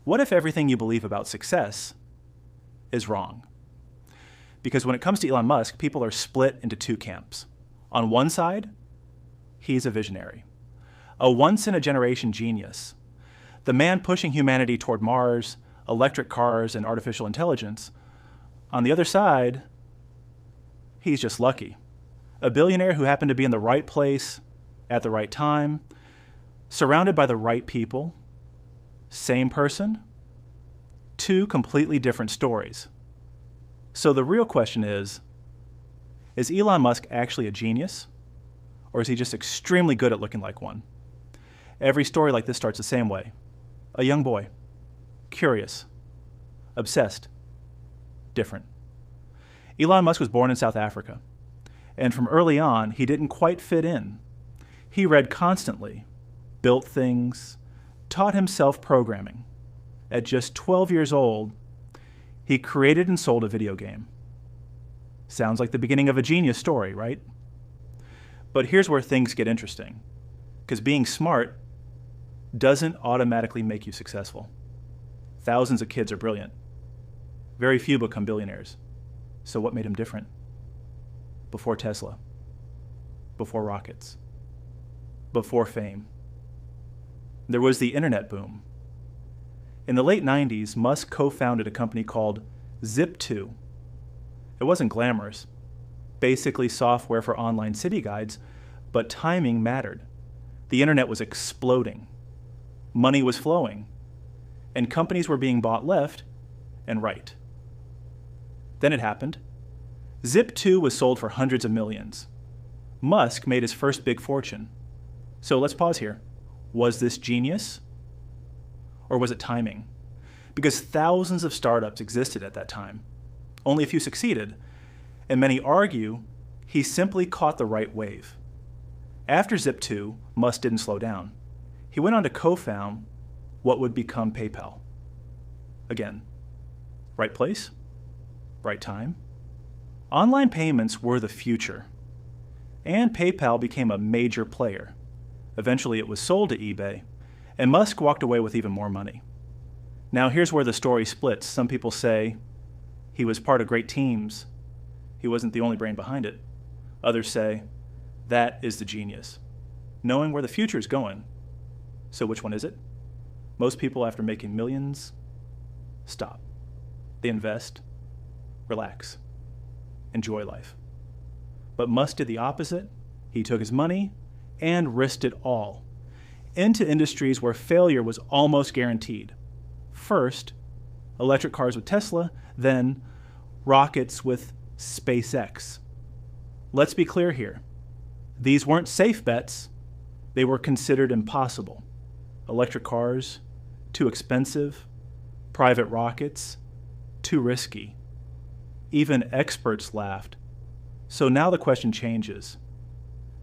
What if everything you believe about success is wrong? Because when it comes to Elon Musk, people are split into two camps. On one side, he's a visionary, a once-in-a-generation genius, the man pushing humanity toward Mars, electric cars, and artificial intelligence. On the other side, he's just lucky, a billionaire who happened to be in the right place at the right time, surrounded by the right people. Same person, two completely different stories. So the real question is Elon Musk actually a genius, or is he just extremely good at looking like one? Every story like this starts the same way. A young boy, curious, obsessed, different. Elon Musk was born in South Africa, and from early on, he didn't quite fit in. He read constantly, built things, taught himself programming. At just 12 years old, he created and sold a video game. Sounds like the beginning of a genius story, right? But here's where things get interesting, because being smart doesn't automatically make you successful. Thousands of kids are brilliant. Very few become billionaires. So what made him different? Before Tesla, before rockets, before fame, there was the internet boom. In the late 90s, Musk co-founded a company called Zip2. It wasn't glamorous, basically software for online city guides, but timing mattered. The internet was exploding. Money was flowing, and companies were being bought left and right. Then it happened. Zip2 was sold for hundreds of millions. Musk made his first big fortune. So let's pause here. Was this genius? Or was it timing? Because thousands of startups existed at that time. Only a few succeeded, and many argue he simply caught the right wave. After Zip2, Musk didn't slow down. He went on to co-found what would become PayPal. Again, right place, right time. Online payments were the future, and PayPal became a major player. Eventually it was sold to eBay, and Musk walked away with even more money. Now here's where the story splits. Some people say he was part of great teams. He wasn't the only brain behind it. Others say that is the genius, knowing where the future is going. So which one is it? Most people, after making millions, stop. They invest, relax, enjoy life. But Musk did the opposite. He took his money and risked it all into industries where failure was almost guaranteed. First, electric cars with Tesla, then rockets with SpaceX. Let's be clear here. These weren't safe bets. They were considered impossible. Electric cars, too expensive. Private rockets, too risky. Even experts laughed. So now the question changes.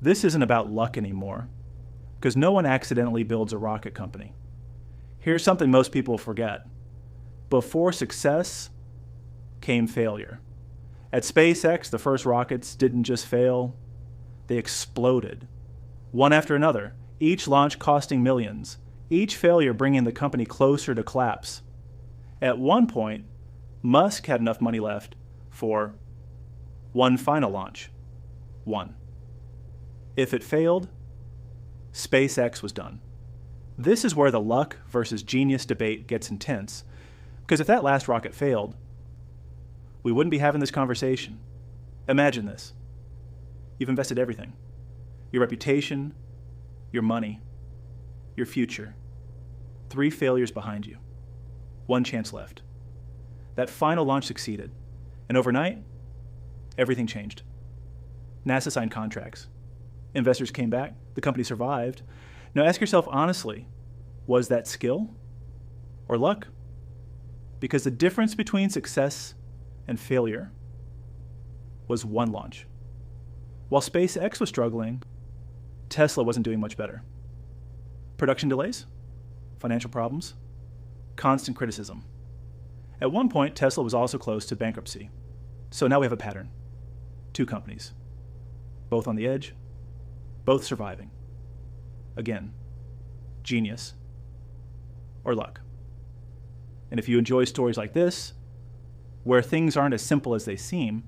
This isn't about luck anymore, because no one accidentally builds a rocket company. Here's something most people forget. Before success came failure. At SpaceX, the first rockets didn't just fail, they exploded. One after another, each launch costing millions, each failure bringing the company closer to collapse. At one point, Musk had enough money left for one final launch. One. If it failed, SpaceX was done. This is where the luck versus genius debate gets intense, because if that last rocket failed, we wouldn't be having this conversation. Imagine this. You've invested everything. Your reputation, your money, your future. 3 failures behind you. 1 chance left. That final launch succeeded, and overnight, everything changed. NASA signed contracts. Investors came back. The company survived. Now ask yourself honestly, was that skill or luck? Because the difference between success and failure was 1 launch. While SpaceX was struggling, Tesla wasn't doing much better. Production delays, financial problems, constant criticism. At one point, Tesla was also close to bankruptcy. So now we have a pattern. 2 companies, both on the edge, both surviving. Again, genius or luck. And if you enjoy stories like this, where things aren't as simple as they seem,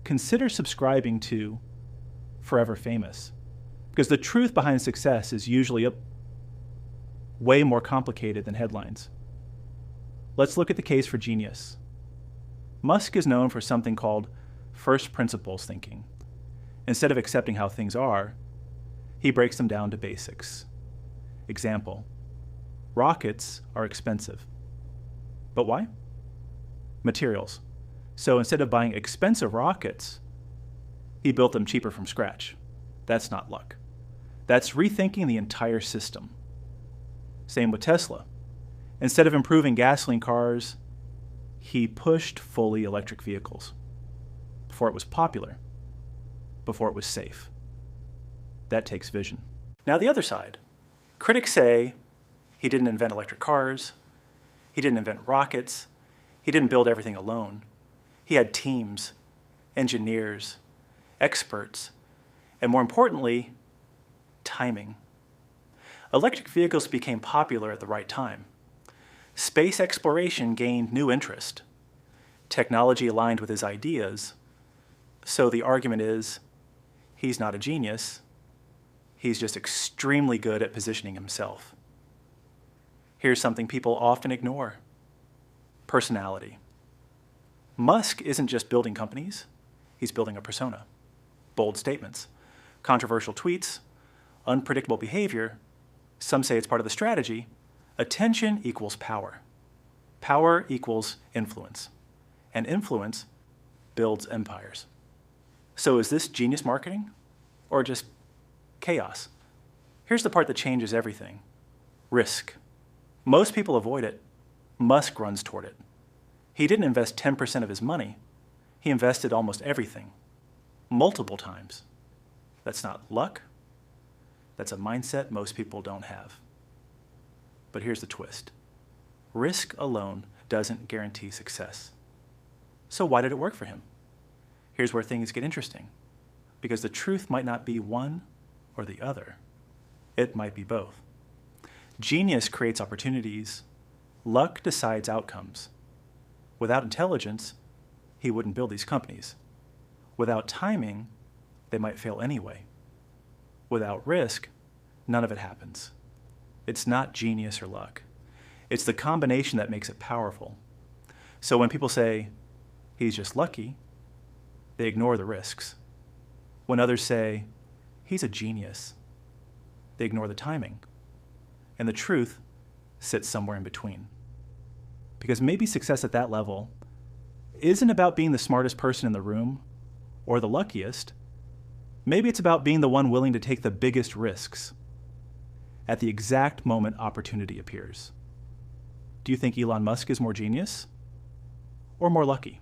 consider subscribing to Forever Famous. Because the truth behind success is usually way more complicated than headlines. Let's look at the case for genius. Musk is known for something called first principles thinking. Instead of accepting how things are, he breaks them down to basics. Example, rockets are expensive. But why? Materials. So instead of buying expensive rockets, he built them cheaper from scratch. That's not luck. That's rethinking the entire system. Same with Tesla. Instead of improving gasoline cars, he pushed fully electric vehicles before it was popular, before it was safe. That takes vision. Now the other side. Critics say he didn't invent electric cars, he didn't invent rockets, he didn't build everything alone. He had teams, engineers, experts, and more importantly, timing. Electric vehicles became popular at the right time. Space exploration gained new interest. Technology aligned with his ideas. So the argument is, he's not a genius. He's just extremely good at positioning himself. Here's something people often ignore. Personality. Musk isn't just building companies. He's building a persona. Bold statements, controversial tweets, unpredictable behavior. Some say it's part of the strategy. Attention equals power. Power equals influence. And influence builds empires. So is this genius marketing or just chaos? Here's the part that changes everything. Risk. Most people avoid it. Musk runs toward it. He didn't invest 10% of his money. He invested almost everything, multiple times. That's not luck. That's a mindset most people don't have. But here's the twist. Risk alone doesn't guarantee success. So why did it work for him? Here's where things get interesting. Because the truth might not be one or the other. It might be both. Genius creates opportunities. Luck decides outcomes. Without intelligence, he wouldn't build these companies. Without timing, they might fail anyway. Without risk, none of it happens. It's not genius or luck. It's the combination that makes it powerful. So when people say, he's just lucky, they ignore the risks. When others say, he's a genius, they ignore the timing. And the truth sits somewhere in between. Because maybe success at that level isn't about being the smartest person in the room or the luckiest. Maybe it's about being the one willing to take the biggest risks at the exact moment opportunity appears. Do you think Elon Musk is more genius or more lucky?